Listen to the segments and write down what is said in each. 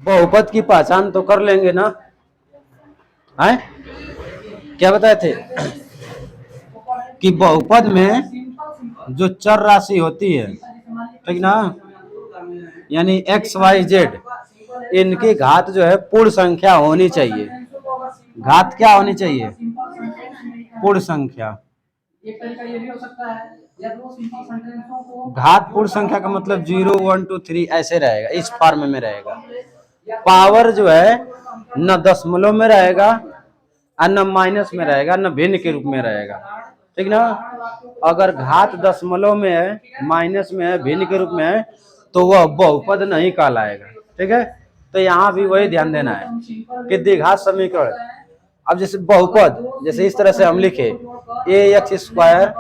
बहुपद की पहचान तो कर लेंगे ना, है क्या बताए थे कि बहुपद में जो चर राशि होती है, ठीक ना, यानी एक्स वाई जेड, इनकी घात जो है पूर्ण संख्या होनी चाहिए। घात क्या होनी चाहिए? पूर्ण संख्या। घात पूर्ण संख्या का मतलब 0 1 2 3 ऐसे रहेगा, इस फॉर्म में रहेगा। पावर जो है न दशमलव में रहेगा, न माइनस में रहेगा, न भिन्न के रूप में रहेगा, ठीक ना। अगर घात दशमलव में है, माइनस में है, भिन्न के रूप में है, तो वह बहुपद नहीं कहलाएगा, ठीक है। तो यहाँ भी वही ध्यान देना है कि द्विघात समीकरण, अब जैसे बहुपद, जैसे इस तरह से हम लिखे A X square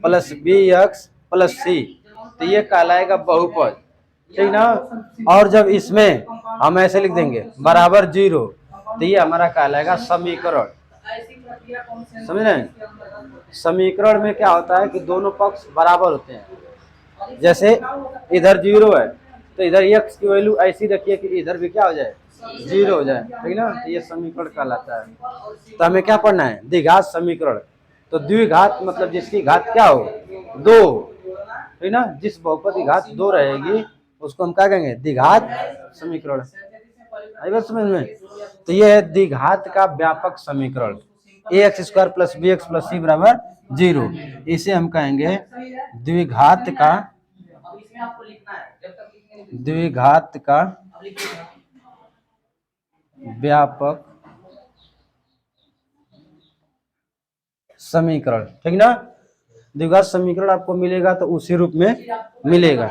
plus B X plus C, तो ये कहलाएगा बहुपद, ठीक ना। और जब इसमें हम ऐसे लिख देंगे बराबर 0, तो ये हमारा कहलाएगा समीकरण। समझ रहे हैं? समीकरण में क्या होता है कि दोनों पक्ष बराबर होते हैं। जैसे इधर 0 है तो इधर x की वैल्यू ऐसी रखिए कि इधर भी क्या हो जाए, 0 हो जाए, ठीक ना। तो ये समीकरण कहलाता है। तो हमें क्या पढ़ना है? द्विघात समीकरण। तो द्विघात मतलब जिसकी घात क्या हो, 2, ठीक ना। जिस बहुपद की घात 2 रहेगी उसको हम क्या कहेंगे? द्विघात समीकरण। आई बात समझ में? तो ये है द्विघात का व्यापक समीकरण, A X square plus B X plus C बराबर 0। इसे हम कहेंगे द्विघात का व्यापक समीकरण, ठीक ना। द्विघात समीकरण आपको मिलेगा तो उसी रूप में मिलेगा,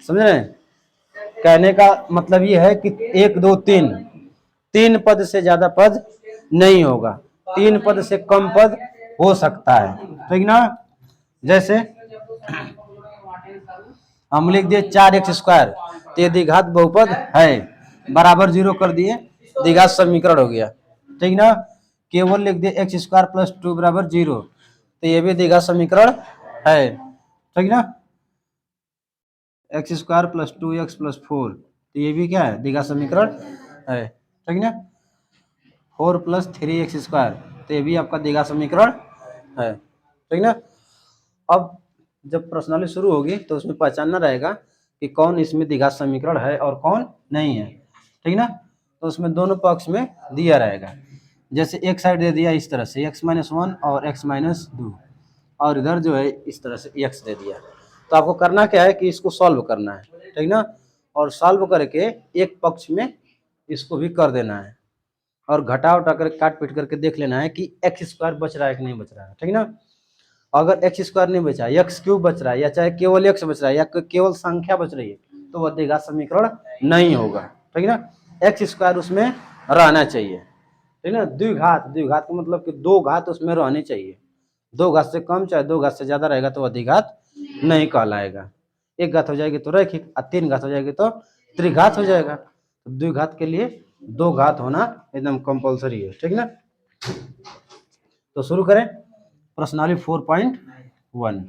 समझ रहे हैं? कहने का मतलब ये है कि 1 2 3 पद से ज्यादा पद नहीं होगा, 3 पद से कम पद हो सकता है, ठीक ना। जैसे हम लिख दिए 4x स्क्वायर, तो द्विघात बहुपद है, बराबर 0 कर दिए, द्विघात समीकरण हो गया, ठीक ना। केवल लिख दिए एक्स स्क्वायर प्लस 2 बराबर 0, तो ये भी द्विघात समीकरण है, ठीक ना। X square plus 2x plus 4, तो ये भी क्या है? द्विघात समीकरण है, ठीक ना। 4 प्लस 3x स्क्वायर, तो ये भी आपका द्विघात समीकरण है, ठीक ना। अब जब प्रश्नावली शुरू होगी तो उसमें पहचानना रहेगा कि कौन इसमें द्विघात समीकरण है और कौन नहीं है, ठीक ना। तो उसमें दोनों पक्ष में दिया रहेगा। जैसे एक साइड दे दिया इस तरह से x-1 और x-2, और इधर जो है इस तरह से x दे दिया। तो आपको करना क्या है कि इसको सॉल्व करना है, ठीक ना। और सॉल्व करके एक पक्ष में इसको भी कर देना है, और घटा उठा कर काट पीट करके देख लेना है कि एक्स स्क्वायर बच रहा है कि नहीं बच रहा है, ठीक ना। अगर एक्स स्क्वायर नहीं बचा, एक्स क्यूब बच रहा है, या चाहे केवल एक्स बच रहा है, या केवल संख्या बच रही है, तो वह द्विघात समीकरण नहीं होगा, ठीक ना। एक्स स्क्वायर उसमें रहना चाहिए, ठीक ना। द्विघात का मतलब कि 2 घात उसमें रहनी चाहिए। 2 घात से कम चाहे 2 घात से ज्यादा रहेगा तो वह द्विघात नहीं कहलाएगा। 1 घात हो जाएगी तो रैखिक, 3 घात हो जाएगी तो त्रिघात हो जाएगा। तो द्विघात के लिए 2 घात होना एकदम कंपलसरी है, ठीक ना। तो शुरू करें प्रश्नावली 4.1।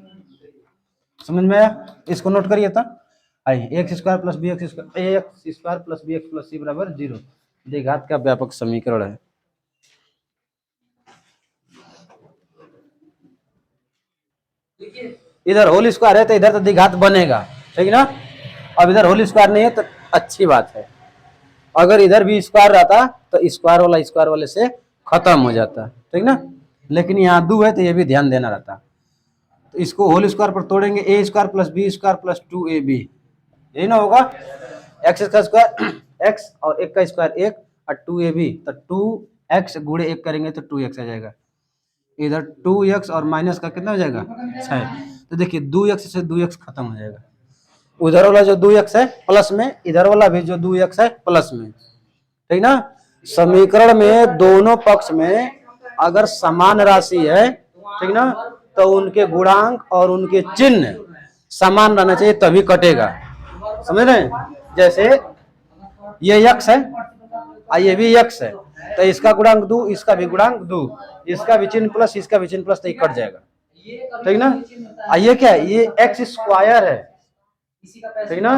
समझ में आया? इसको नोट करिए था। आइए, X square plus B X plus C बराबर 0 द्विघात का व्यापक समीकरण है। इधर होल स्क्वायर है तो इधर तो द्विघात बनेगा, ठीक ना। अब इधर होल स्क्वायर नहीं है तो अच्छी बात है। अगर इधर भी स्क्वायर रहता तो स्क्वायर वाले से खत्म हो जाता, ठीक ना। लेकिन यहाँ 2 है तो ये भी ध्यान देना रहता। तो इसको होल स्क्वायर पर तोड़ेंगे, A square plus B square plus 2ab, यही ना होगा। एक्स का स्क्वायर एक्स और 1 का स्क्वायर 1 और 2ab, तो 2x गुणे 1 करेंगे तो 2x आ जाएगा। इधर 2x और माइनस का कितना हो जाएगा 6। तो देखिए 2x से 2x खत्म हो जाएगा। उधर वाला जो 2x है प्लस में, इधर वाला भी जो 2x है प्लस में, ठीक ना। समीकरण में दोनों पक्ष में अगर समान राशि है, ठीक ना, तो उनके गुणांक और उनके चिन्ह समान रहना चाहिए तभी कटेगा, समझ रहे हैं। जैसे ये x है और ये भी x है, तो इसका गुणांक 2, इसका भी गुणांक 2, इसका भी चिन्ह प्लस, इसका भी चिन्ह प्लस, तो ये कट जाएगा, ठीक ना। ये क्या है? ये एक्स स्क्वायर है, ठीक ना।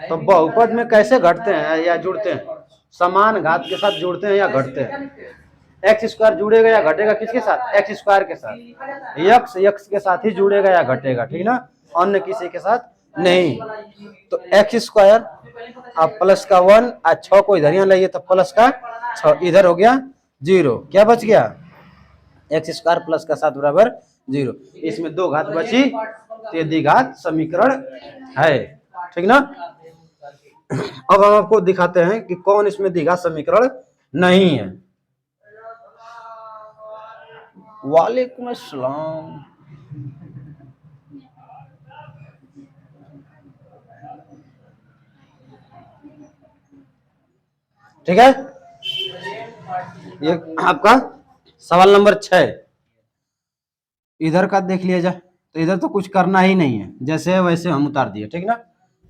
तो बहुपद में कैसे घटते हैं या जुड़ते हैं? समान घात के साथ जुड़ते हैं या घटते हैं? एक्स स्क्वायर जुड़ेगा या घटेगा किसके साथ? एक्स स्क्वायर के साथ। यक्स यक्स के साथ ही जुड़ेगा या घटेगा, ठीक ना, अन्य किसी के साथ नहीं। तो एक्स स्क्वायर अब प्लस का 1 और 6 को इधर यहाँ लाइए तो प्लस का 6 इधर हो गया 0। क्या बच गया? एक्स स्क्वायर प्लस का 7 बराबर 0। इसमें 2 घात बची तो ये द्विघात समीकरण है, ठीक ना। अब हम आपको दिखाते हैं कि कौन इसमें द्विघात समीकरण नहीं है। वालेकुम अस्सलाम। ठीक है, ये आपका सवाल नंबर 6। इधर का देख लिया जाए तो इधर तो कुछ करना ही नहीं है, जैसे है वैसे हम उतार दिए, ठीक ना।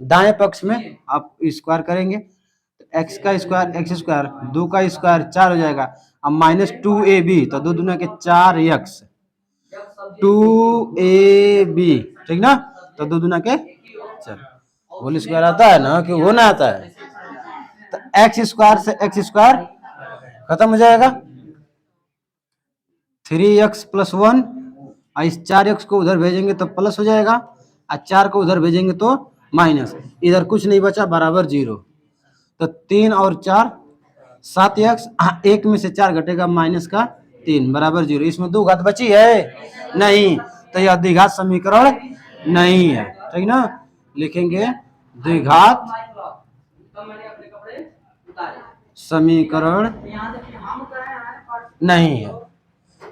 दाएं पक्ष में आप स्क्वायर करेंगे तो एक्स का स्क्वायर एक्स स्क्वायर 2 का स्क्वायर 4 हो जाएगा। अब माइनस 2ab तो 2 दूना के 4x 2ab, ठीक ना। तो 2 दूना के 4 होल स्क्वायर आता है ना कि वो ना आता है। तो एक्स स्क्वायर से एक्स स्क्वायर खत्म हो जाएगा, 3x प्लस 1 और इस 4x को उधर भेजेंगे तो प्लस हो जाएगा और 4 को उधर भेजेंगे तो माइनस। इधर कुछ नहीं बचा, बराबर 0। तो 3 और 4 7x, एक में से 4 घटेगा माइनस का 3 बराबर 0। इसमें 2 घात बची है नहीं, तो यह द्विघात समीकरण नहीं है, ठीक ना। लिखेंगे द्विघात समीकरण नहीं है,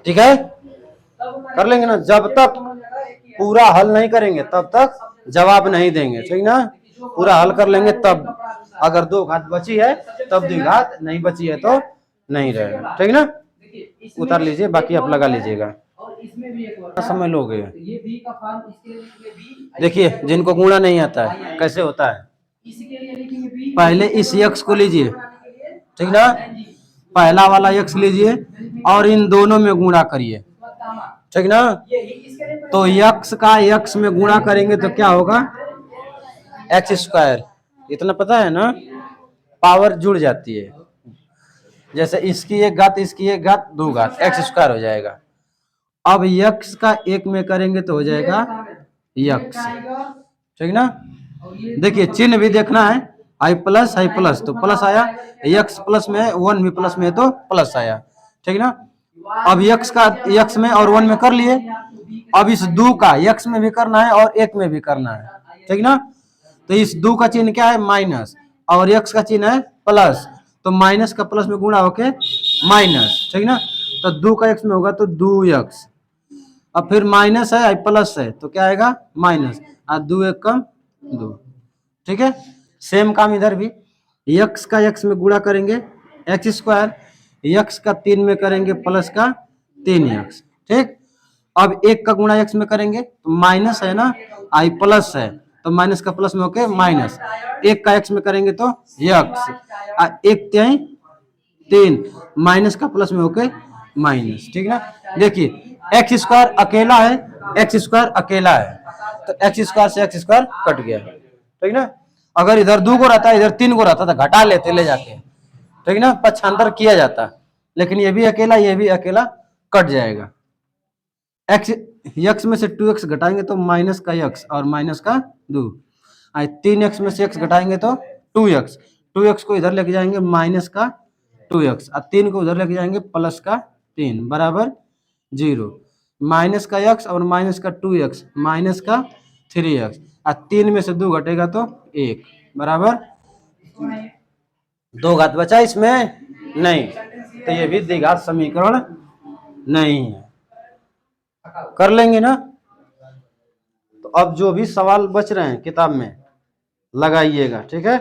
ठीक है। कर लेंगे ना, जब तक पूरा हल नहीं करेंगे तब तक जवाब नहीं देंगे, ठीक ना। पूरा हल कर लेंगे तब, अगर 2 घात बची है तब द्विघात, नहीं बची है तो नहीं रहेगा, ठीक ना। उतार लीजिए, बाकी आप लगा लीजिएगा, समय लोगे। देखिए जिनको गुणा नहीं आता है कैसे होता है, पहले इस यक्स को लीजिए, ठीक ना, पहला वाला यक्स लीजिए और इन दोनों में गुणा करिए, ठीक ना। तो यक्स का यक्स में गुणा करेंगे तो क्या होगा? एक्स स्क्वायर, इतना पता है ना, पावर जुड़ जाती है। जैसे इसकी एक घात इसकी एक घात 2 घात एक्स स्क्वायर हो जाएगा। अब यक्स का एक में करेंगे तो हो जाएगा यक्स, ठीक ना। देखिए चिन्ह भी देखना है, आई प्लस तो प्लस आया, यक्स प्लस में 1 भी प्लस में तो प्लस आया, ठीक ना। अब यक्स का यक्स में और 1 में कर लिए, अब इस 2 का यक्स में भी करना है और 1 में भी करना है, ठीक ना। तो इस 2 का चिन्ह क्या है? माइनस, और यक्स का चिन्ह है प्लस, तो माइनस का प्लस में गुणा होके माइनस, ठीक ना। तो 2 का एक्स में होगा तो 2x, अब फिर माइनस है प्लस है तो क्या आएगा? माइनस, और 2 एक कम 2, ठीक है। सेम काम इधर भी, यक्स का यक्स में गुणा करेंगे एक्स स्क्वायर, यक्स का 3 में करेंगे प्लस का 3x, ठीक। अब 1 का गुणा x में करेंगे तो माइनस है ना, आई प्लस है तो माइनस का प्लस में होके माइनस, 1 का x में करेंगे तो यक्स, 1 3 माइनस का प्लस में होके माइनस, ठीक ना। देखिए एक्स स्क्वायर अकेला है, एक्स स्क्वायर अकेला है, तो एक्स स्क्वायर से एक्स स्क्वायर कट गया, ठीक ना। अगर इधर 2 को रहता, इधर 3 को रहता तो घटा लेते ले जाके, ठीक ना, पक्षांतर किया जाता। लेकिन ये भी अकेला कट जाएगा। एक्स यक्स में से 2x घटाएंगे तो माइनस का x और माइनस का 2, 3x में से x घटाएंगे तो 2x को इधर लेके जाएंगे माइनस का 2x और 3 को उधर लेके जाएंगे प्लस का 3 बराबर 0। माइनस का x और माइनस का 2x माइनस का 3x और 3 में से 2 घटेगा तो 1 बराबर 2 घात बचा इसमें नहीं, तो ये भी द्विघात समीकरण नहीं है। कर लेंगे ना। तो अब जो भी सवाल बच रहे हैं किताब में लगाइएगा, ठीक है।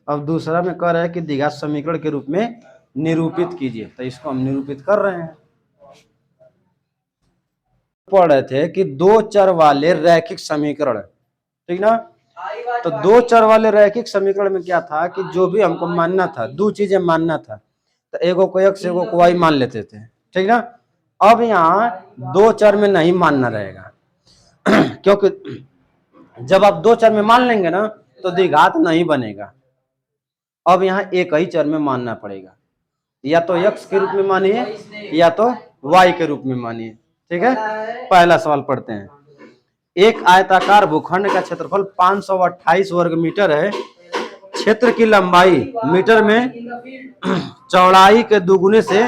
अब दूसरा में कह रहा है कि द्विघात समीकरण के रूप में निरूपित कीजिए, तो इसको हम निरूपित कर रहे हैं। पढ़ रहे थे कि 2 चर वाले रैखिक समीकरण, ठीक ना। तो 2 चर वाले रैखिक समीकरण में क्या था कि जो भी हमको मानना था, 2 चीजें मानना था, तो एगो को x एगो को y मान लेते थे, ठीक ना। अब यहाँ 2 चर में नहीं मानना रहेगा क्योंकि जब आप दो चर में मान लेंगे ना तो द्विघात नहीं बनेगा। अब यहाँ एक ही चर में मानना पड़ेगा, या तो x के रूप में मानिए या तो y के रूप में मानिए। ठीक है, पहला सवाल पढ़ते हैं। एक आयताकार भूखंड का क्षेत्रफल 528 वर्ग मीटर है। क्षेत्र की लंबाई मीटर में चौड़ाई के दुगुने से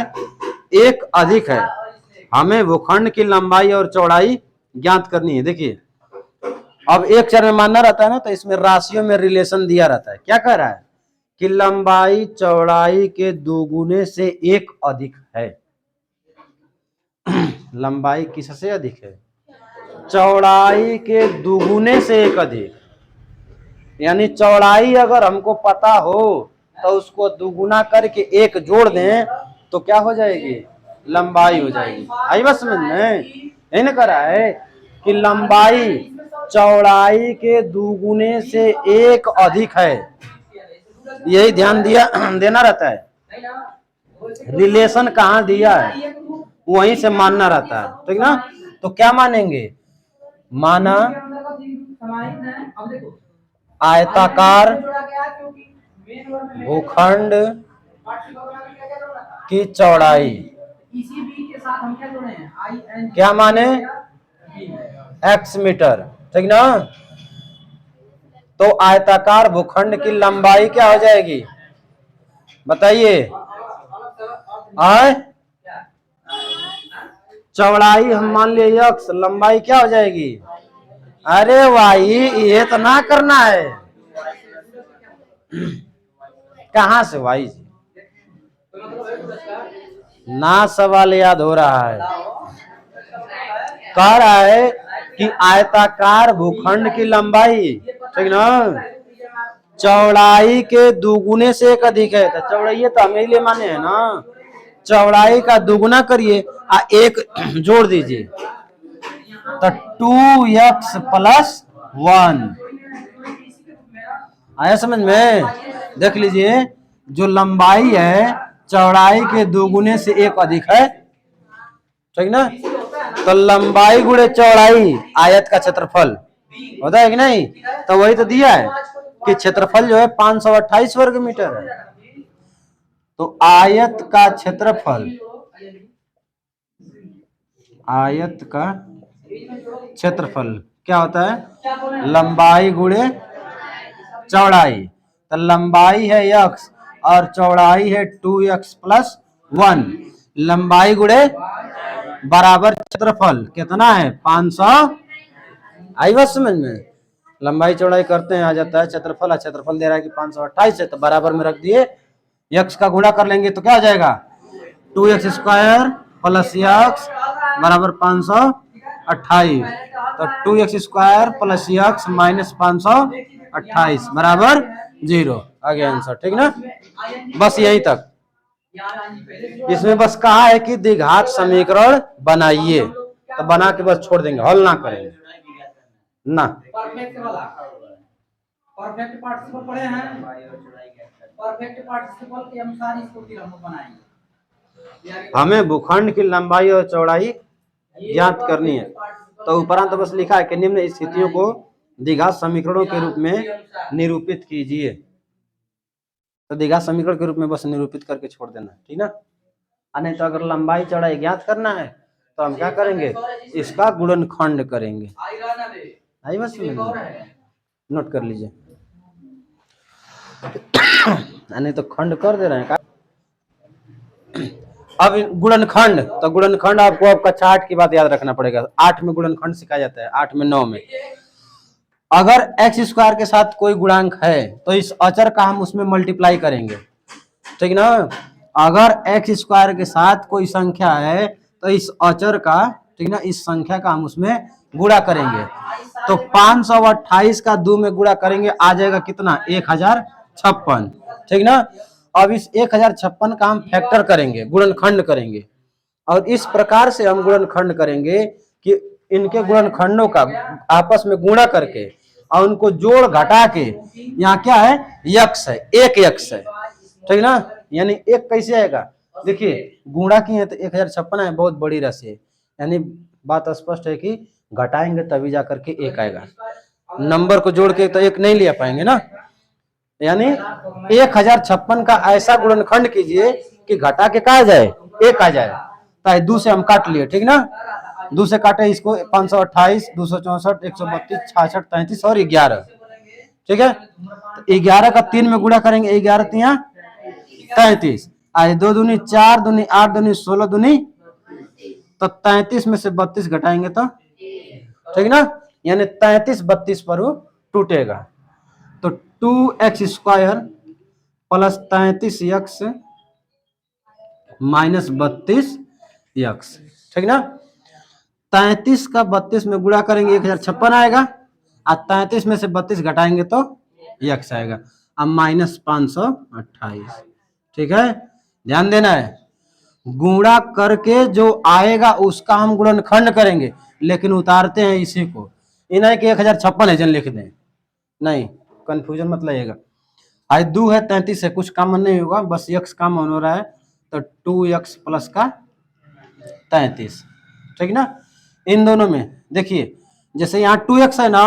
एक अधिक है। हमें भूखंड की लंबाई और चौड़ाई ज्ञात करनी है। देखिए, अब एक चर में मानना रहता है ना, तो इसमें राशियों में रिलेशन दिया रहता है। क्या कह रहा है कि लंबाई चौड़ाई के दुगुने से एक अधिक है। लंबाई किससे अधिक है? चौड़ाई के दुगुने से एक अधिक। यानी चौड़ाई अगर हमको पता हो तो उसको दुगुना करके एक जोड़ दें तो क्या हो जाएगी? लंबाई हो जाएगी। आई बात समझ में? यही ना करा है कि लंबाई चौड़ाई के दुगुने से एक अधिक है। यही ध्यान देना रहता है। रिलेशन कहाँ दिया है वहीं से मानना रहता है, ठीक ना। तो क्या मानेंगे? माना आयताकार भूखंड की चौड़ाई क्या माने? x मीटर, ठीक ना। तो आयताकार भूखंड की लंबाई क्या हो जाएगी बताइए? आय चौड़ाई हम मान लिए x, लंबाई क्या हो जाएगी? अरे भाई ये तो ना करना है। कहां से भाई जी? ना सवाल याद हो रहा है। कह रहा है कि आयताकार भूखंड की लंबाई, ठीक ना, चौड़ाई के दुगुने से एक अधिक है। तो चौड़ाई तो हमें लिए माने है ना, चौड़ाई का दुगुना करिए आ एक जोड़ दीजिए तो 2x + 1 आया समझ में? देख लीजिए, जो लंबाई है चौड़ाई के दुगुने से एक अधिक है, ठीक ना। तो लंबाई गुणे चौड़ाई आयत का क्षेत्रफल होता है कि नहीं? तो वही तो दिया है कि क्षेत्रफल जो है 528 वर्ग मीटर है। तो आयत का क्षेत्रफल, आयत का क्षेत्रफल क्या होता है? लंबाई गुणे चौड़ाई। तो लंबाई है x और चौड़ाई है 2x + 1। लंबाई गुणे बराबर क्षेत्रफल कितना है? 500। आई बात समझ में? लंबाई चौड़ाई करते हैं, आ जाता है क्षेत्रफल। क्षेत्रफल दे रहा है कि 528 है, तो बराबर में रख दिए। x का गुणा कर लेंगे तो क्या हो जाएगा? 2x² + x बराबर 528। तो 2x² + x - 528 बराबर 0 आ गया आंसर, ठीक ना। बस यही तक। इसमें बस कहा है कि द्विघात समीकरण बनाइए, तो बना के बस छोड़ देंगे, हल ना करेंगे ना। परफेक्ट पार्टिसिपल पढ़े हैं, परफेक्ट पार्टिसिपल के अनुसार इसको फिर हम बनाएंगे। हमें भूखंड की लंबाई और चौड़ाई ज्ञात करनी है। तो उपरांत तो बस लिखा है कि निम्न स्थितियों को द्विघात समीकरणों के रूप में निरूपित कीजिए। तो द्विघात समीकरण के रूप में बस निरूपित करके छोड़ देना, ठीक ना। नहीं तो अगर लंबाई चौड़ाई ज्ञात करना है तो हम क्या करेंगे? इसका गुणनखंड करेंगे। आई बस नोट कर लीजिए। नहीं तो खंड कर दे रहे हैं। अब गुणनखंड, तो गुणनखंड आपको अब कक्षा 8 की बात याद रखना पड़ेगा। 8 में गुणनखंड सिखाया जाता है, 8 में 9 में। अगर x² के साथ कोई गुणांक है तो इस अचर का हम उसमें मल्टीप्लाई करेंगे, ठीक ना। अगर x² के साथ कोई संख्या है तो इस अचर का, ठीक ना, इस संख्या का हम उसमें गुणा करेंगे। तो 528 का 2 में गुणा करेंगे, आ जाएगा कितना? 1056, ठीक ना। अब इस 1056 का हम फैक्टर करेंगे, गुणनखंड करेंगे। और इस प्रकार से हम गुणनखंड करेंगे कि इनके गुणनखंडों का आपस में गुणा करके और उनको जोड़ घटा के, यहाँ क्या है? x है, एक x है, ठीक ना। यानी एक कैसे आएगा? देखिए, गुणा किए तो 1056 है, बहुत बड़ी राशि है। यानी बात स्पष्ट है कि घटाएंगे तभी जाकर के एक आएगा। नंबर को जोड़ के तो एक नहीं ले पाएंगे ना, यानी 1056 का ऐसा गुणनखंड कीजिए कि घटा के कहा जाए एक आ जाए। तो दो से हम काट लिए, ठीक ना, दो से काटे इसको 528, 264, 132, 66, 33 और 11, ठीक है। तो 11 का 3 में गुणा करेंगे, 11 तिया 33, आज 2 दूनी 4, दूनी 8, दूनी 16, दूनी तो 33 में से 32 घटाएंगे तो ठीक ना, यानी 33 32 पर वो टूटेगा। तो 2x² plus 33x minus 32x, ठीक ना। 33 का 32 में गुणा करेंगे 1056 आएगा, और 33 में से 32 घटाएंगे तो x आएगा, अब माइनस 528, ठीक है। ध्यान देना है, गुणा करके जो आएगा उसका हम गुणनखंड करेंगे, लेकिन उतारते हैं इसी को, ये नहीं कि 1056 है जन लिख दें, नहीं, कंफ्यूजन मत लाइएगा। आज 2 है 33 है, कुछ कॉमन नहीं होगा, बस x कॉमन हो रहा है, तो 2x प्लस का 33, ठीक ना। इन दोनों में देखिए, जैसे यहाँ 2x है ना,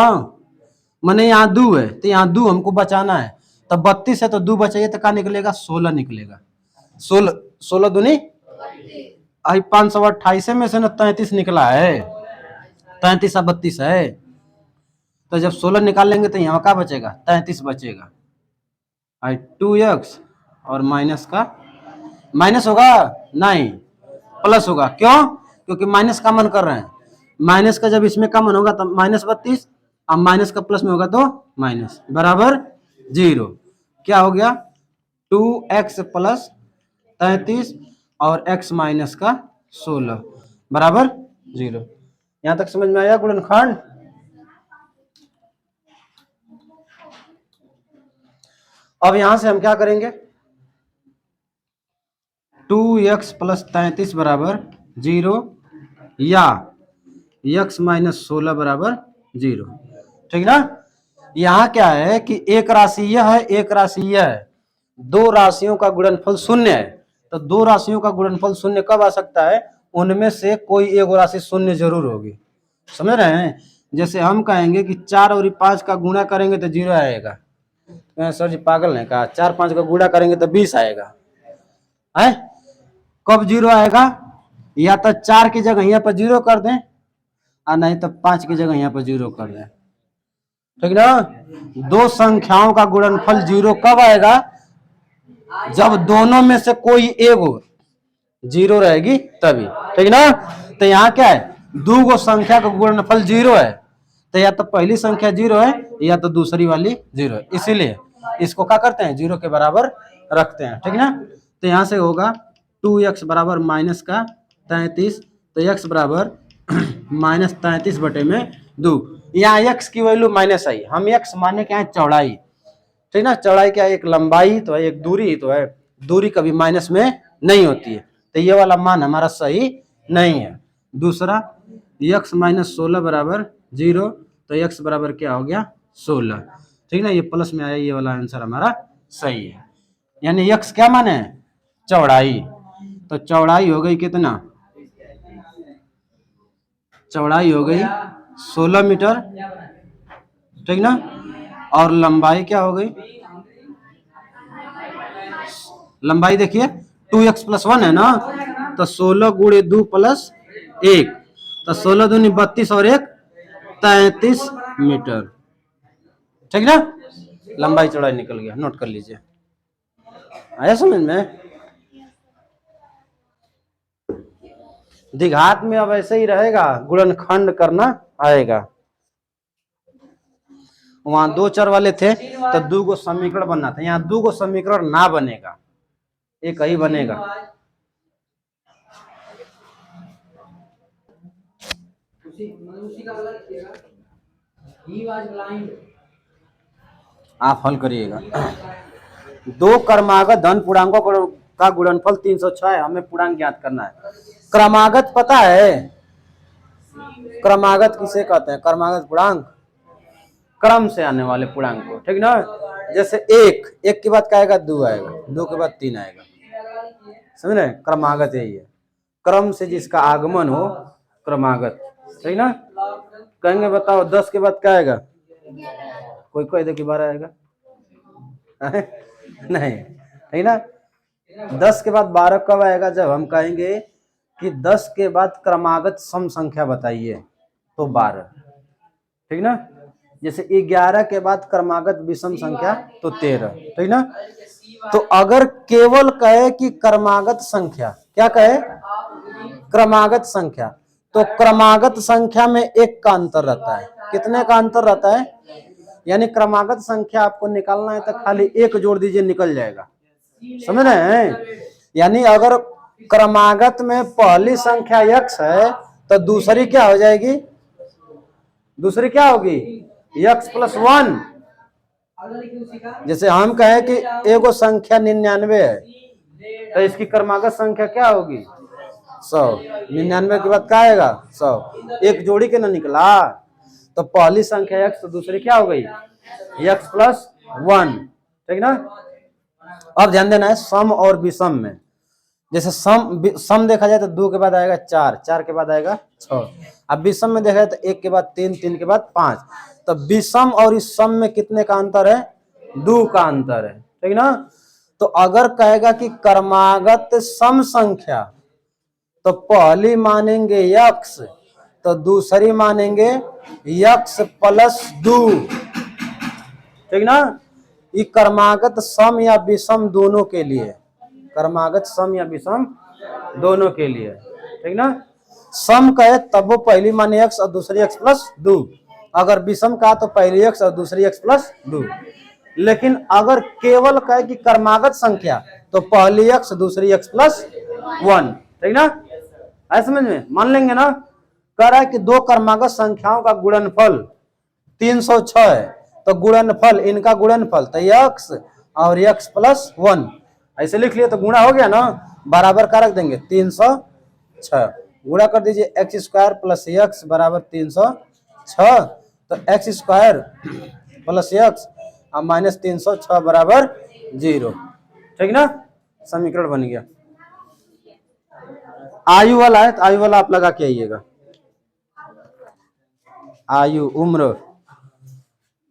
मैंने यहाँ 2 है, तो यहाँ 2 हमको बचाना है, तो 32 है तो 2 बचाइए तो क्या निकलेगा, 16 निकलेगा। 16 दूनी 528 में से ना 33 निकला है, 33 और 32 है, तो जब 16 निकाल लेंगे तो यहाँ क्या बचेगा, 33 बचेगा। 2x और माइनस का माइनस होगा नहीं, प्लस होगा, क्यों, क्योंकि माइनस कॉमन कर रहे हैं, माइनस का जब इसमें कॉमन होगा तो माइनस 32, अब माइनस का प्लस में होगा तो माइनस, बराबर 0। क्या हो गया, 2x प्लस 33 और x माइनस का 16 बराबर 0। यहां तक समझ में आया गुणनखंड। अब यहां से हम क्या करेंगे, 2x प्लस 33 बराबर 0 या x माइनस 16 बराबर 0, ठीक ना। यहाँ क्या है कि एक राशि यह है, एक राशि यह है, दो राशियों का गुणनफल शून्य है, तो दो राशियों का गुणनफल शून्य कब आ सकता है, उनमें से कोई एक राशि शून्य जरूर होगी, समझ रहे हैं। जैसे हम कहेंगे कि 4 और 5 का गुणा करेंगे तो 0 आएगा, सर जी पागल ने कहा, 4 5 का गुणा करेंगे तो 20 आएगा, है कब 0 आएगा, या तो 4 की जगह यहाँ पर 0 कर दें, और नहीं तो 5 की जगह यहाँ पर 0 कर दें, ठीक ना। दो संख्याओं का गुणनफल 0 कब आएगा, जब दोनों में से कोई एक 0 रहेगी तभी, ठीक ना। तो यहाँ क्या है, दो गो संख्या का गुणनफल 0 है, तो या तो पहली संख्या 0 है या तो दूसरी वाली 0 है, इसीलिए इसको क्या करते हैं, 0 के बराबर रखते हैं, ठीक ना। तो यहाँ से होगा 2x बराबर माइनस का 33, तो x बराबर माइनस 33 बटे में 2, यहाँ x की वैल्यू माइनस आई, हम x माने क्या है, चौड़ाई, ठीक ना, चौड़ाई क्या है, एक लंबाई तो है, एक दूरी तो है, दूरी कभी माइनस में नहीं होती है, तो ये वाला मान हमारा सही नहीं है। दूसरा x माइनस 16 बराबर 0, तो x बराबर क्या हो गया 16, ठीक ना, ये प्लस में आया, ये वाला आंसर हमारा सही है। यानी x क्या माने, चौड़ाई, तो चौड़ाई हो गई कितना, चौड़ाई हो गई 16 मीटर, ठीक ना, और लंबाई क्या हो गई, लंबाई देखिए 2x प्लस 1 है ना, तो 16 गुणे 2 प्लस 1, तो 16 दूनी 32 और 1 33 मीटर, ठीक ना, लंबाई चौड़ाई निकल गया, नोट कर लीजिए, आया समझ में। द्विघात में अब ऐसे ही रहेगा, गुणनखंड करना आएगा, वहां 2 चर वाले थे तो 2 गो समीकरण बनना था, यहाँ 2 गो समीकरण ना बनेगा, एक ही बनेगा। आप हल करिएगा, दो क्रमागत धन पूर्णांकों का गुणनफल 306 है, हमें पूर्णांक ज्ञात करना है। क्रमागत पता है, क्रमागत किसे कहते हैं, क्रमागत पूर्णांक क्रम से आने वाले पूर्णांक को, ठीक ना। जैसे एक के बाद क्या आएगा, 2 आएगा, 2 के बाद 3 आएगा, समझ रहे, क्रमागत यही है, क्रम से जिसका आगमन हो क्रमागत, ठीक ना। कहेंगे बताओ 10 के बाद क्या आएगा, कोई कोई देखिए 12 आएगा नहीं, ठीक ना। 10 के बाद 12 कब आएगा? जब हम कहेंगे कि 10 के बाद क्रमागत सम संख्या बताइए तो 12, ठीक ना। जैसे 11 के बाद क्रमागत विषम संख्या तो 13, ठीक ना। तो अगर केवल कहे कि क्रमागत संख्या, क्या कहे? क्रमागत संख्या, तो क्रमागत संख्या में एक का अंतर रहता है। कितने का अंतर रहता है? यानी क्रमागत संख्या आपको निकालना है तो खाली एक जोड़ दीजिए, निकल जाएगा। समझ रहे हैं? यानी अगर क्रमागत में पहली संख्या x है तो दूसरी क्या हो जाएगी? दूसरी क्या होगी? x plus 1। जैसे हम कहें कि एगो संख्या 99 है तो इसकी क्रमागत संख्या क्या होगी? 100। 99 के बाद क्या आएगा? 100। एक जोड़ी के ना निकला, तो पहली संख्या x तो दूसरी क्या हो गई? x प्लस 1, ठीक ना। अब ध्यान देना है सम और विषम में। जैसे सम देखा जाए तो 2 के बाद आएगा 4, 4 के बाद आएगा 6। अब विषम में देखा जाए तो 1 के बाद 3, 3 के बाद 5। तो विषम और इस सम में कितने का अंतर है? 2 का अंतर है, ठीक ना। तो अगर कहेगा कि क्रमागत सम संख्या, तो पहली मानेंगे x, तो दूसरी मानेंगे x प्लस 2, ठीक ना। ये क्रमागत सम या विषम दोनों के लिए, क्रमागत सम या विषम दोनों के लिए, ठीक ना। सम कहे तब वो पहली माने x और दूसरी x प्लस 2, अगर विषम कहा तो पहली x और दूसरी x प्लस 2। लेकिन अगर केवल कहे कि क्रमागत संख्या तो पहली x दूसरी x प्लस 1, ठीक ना। ऐसे समझ में मान लेंगे ना। कह रहा है कि दो क्रमागत संख्याओं का गुणनफल 306 है, तो गुणनफल, इनका गुणनफल तो x और x प्लस 1 ऐसे लिख लिए तो गुणा हो गया ना, बराबर का रख देंगे 306। गुणा कर दीजिए x स्क्वायर प्लस x बराबर 306, तो x स्क्वायर प्लस x और माइनस 306 बराबर 0, ठीक ना। समीकरण बन गया। आयु वाला है तो आयु वाला आप लगा के आइएगा। आयु, उम्र,